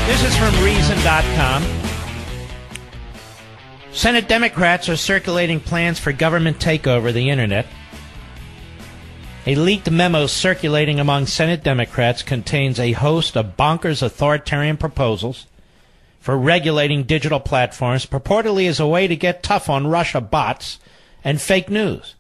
This is from Reason.com. Senate Democrats are circulating plans for government takeover of the Internet. A leaked memo circulating among Senate Democrats contains a host of bonkers authoritarian proposals for regulating digital platforms, purportedly as a way to get tough on Russia bots and fake news.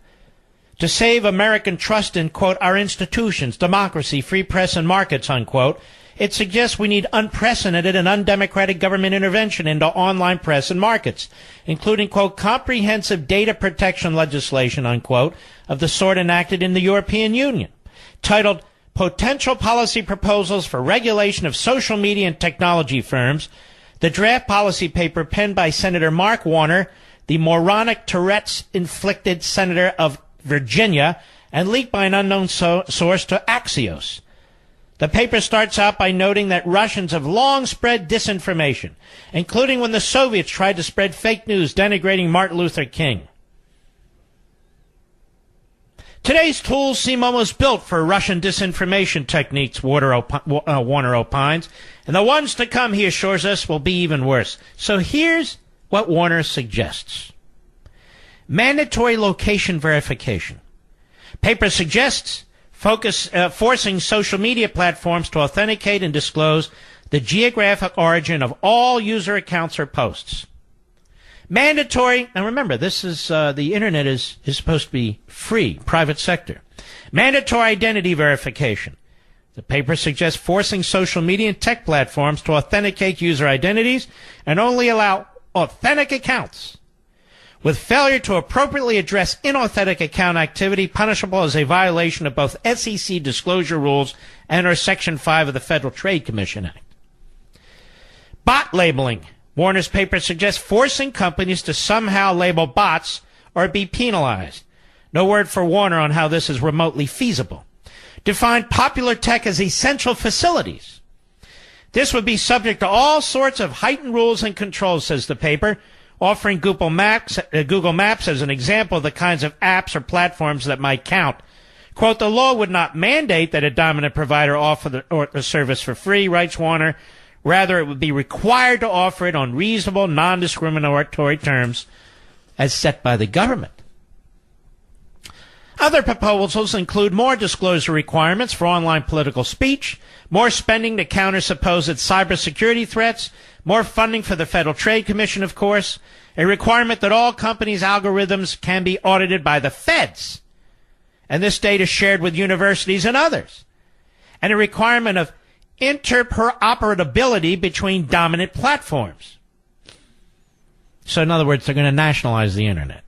To save American trust in, quote, our institutions, democracy, free press, and markets, unquote, it suggests we need unprecedented and undemocratic government intervention into online press and markets, including, quote, comprehensive data protection legislation, unquote, of the sort enacted in the European Union, titled Potential Policy Proposals for Regulation of Social Media and Technology Firms. The draft policy paper penned by Senator Mark Warner, the moronic Tourette's-inflicted senator of Virginia, and leaked by an unknown source to Axios. The paper starts out by noting that Russians have long spread disinformation, including when the Soviets tried to spread fake news denigrating Martin Luther King. Today's tools seem almost built for Russian disinformation techniques, Warner opines, and the ones to come, he assures us, will be even worse. So here's what Warner suggests. Mandatory location verification. Paper suggests forcing social media platforms to authenticate and disclose the geographic origin of all user accounts or posts. Mandatory, and remember, this is the Internet is supposed to be free, private sector. Mandatory identity verification. The paper suggests forcing social media and tech platforms to authenticate user identities and only allow authentic accounts, with failure to appropriately address inauthentic account activity punishable as a violation of both SEC disclosure rules and or Section 5 of the Federal Trade Commission Act. Bot labeling. Warner's paper suggests forcing companies to somehow label bots or be penalized. No word for Warner on how this is remotely feasible. Define popular tech as essential facilities. This would be subject to all sorts of heightened rules and controls, says the paper, offering Google Maps as an example of the kinds of apps or platforms that might count. Quote, the law would not mandate that a dominant provider offer the service for free, writes Warner. Rather, it would be required to offer it on reasonable, non-discriminatory terms as set by the government. Other proposals include more disclosure requirements for online political speech, more spending to counter supposed cybersecurity threats, more funding for the Federal Trade Commission, of course, a requirement that all companies' algorithms can be audited by the feds, and this data shared with universities and others, and a requirement of interoperability between dominant platforms. So in other words, they're going to nationalize the Internet.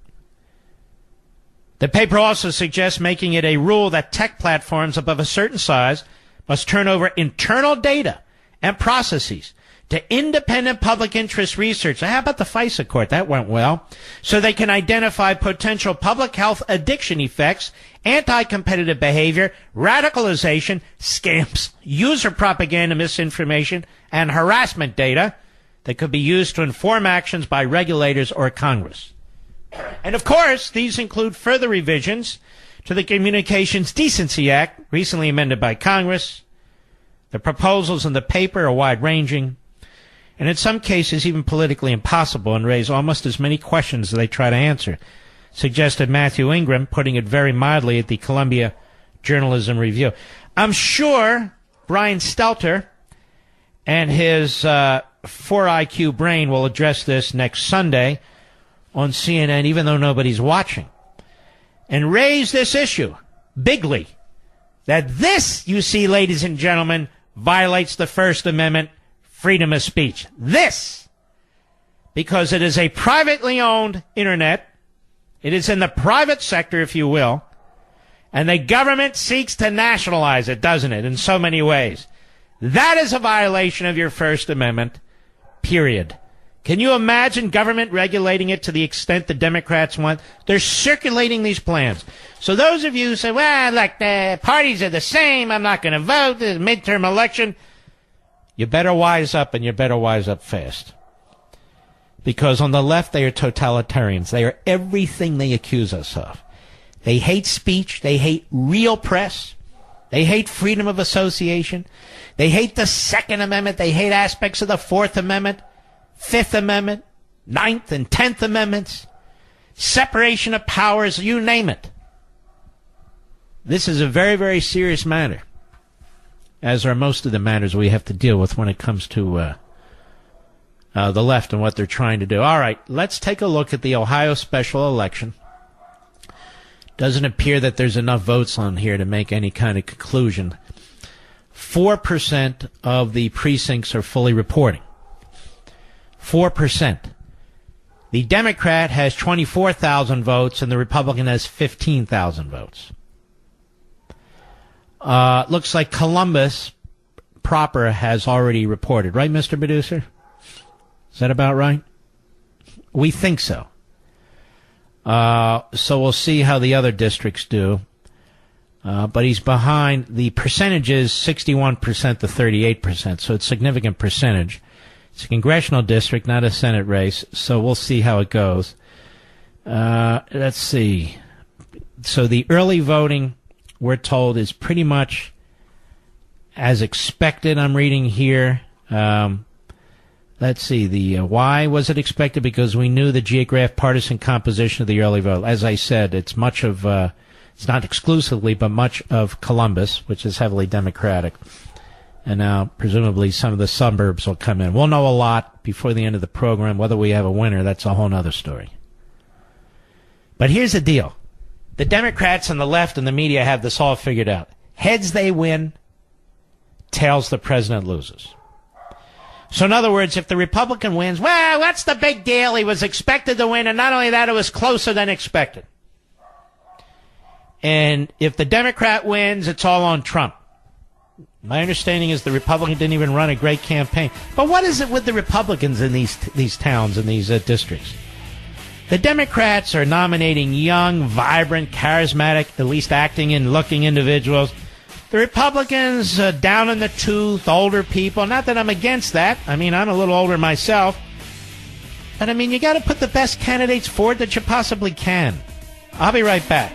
The paper also suggests making it a rule that tech platforms above a certain size must turn over internal data and processes to independent public interest research. How about the FISA court? That went well. So they can identify potential public health addiction effects, anti-competitive behavior, radicalization, scams, user propaganda, misinformation, and harassment data that could be used to inform actions by regulators or Congress. And of course, these include further revisions to the Communications Decency Act, recently amended by Congress. The proposals in the paper are wide-ranging, and in some cases even politically impossible, and raise almost as many questions as they try to answer, suggested Matthew Ingram, putting it very mildly at the Columbia Journalism Review. I'm sure Brian Stelter and his 4IQ brain will address this next Sunday on CNN, even though nobody's watching, and raise this issue bigly, that this, you see, ladies and gentlemen, violates the First Amendment, freedom of speech. This, because it is a privately owned Internet, it is in the private sector, if you will, and the government seeks to nationalize it, doesn't it, in so many ways. That is a violation of your First Amendment, period. Can you imagine government regulating it to the extent the Democrats want? They're circulating these plans. So those of you who say, well, look, the parties are the same, I'm not going to vote, the midterm election, you better wise up, and you better wise up fast. Because on the left, they are totalitarians. They are everything they accuse us of. They hate speech. They hate real press. They hate freedom of association. They hate the Second Amendment. They hate aspects of the Fourth Amendment, Fifth Amendment, Ninth and Tenth Amendments, separation of powers, you name it. This is a very, very serious matter, as are most of the matters we have to deal with when it comes to the left and what they're trying to do. All right, let's take a look at the Ohio special election. Doesn't appear that there's enough votes on here to make any kind of conclusion. 4% of the precincts are fully reporting. 4%. The Democrat has 24,000 votes and the Republican has 15,000 votes. Looks like Columbus proper has already reported. Right, Mr. Producer? Is that about right? We think so. So we'll see how the other districts do. But he's behind. The percentage is 61% to 38%, so it's a significant percentage. It's a congressional district, not a Senate race, so we'll see how it goes. Let's see. So the early voting, we're told, is pretty much as expected. I'm reading here. Let's see. Why was it expected? Because we knew the geographic partisan composition of the early vote. As I said, it's much of, it's not exclusively, but much of Columbus, which is heavily Democratic. And now, presumably, some of the suburbs will come in. We'll know a lot before the end of the program. Whether we have a winner, that's a whole other story. But here's the deal. The Democrats and the left and the media have this all figured out. Heads, they win. Tails, the president loses. So in other words, if the Republican wins, well, what's the big deal? He was expected to win, and not only that, it was closer than expected. And if the Democrat wins, it's all on Trump. My understanding is the Republican didn't even run a great campaign. But what is it with the Republicans in these towns and these districts? The Democrats are nominating young, vibrant, charismatic, at least acting and looking individuals. The Republicans, down in the tooth, older people. Not that I'm against that. I mean, I'm a little older myself. But, I mean, you got to put the best candidates forward that you possibly can. I'll be right back.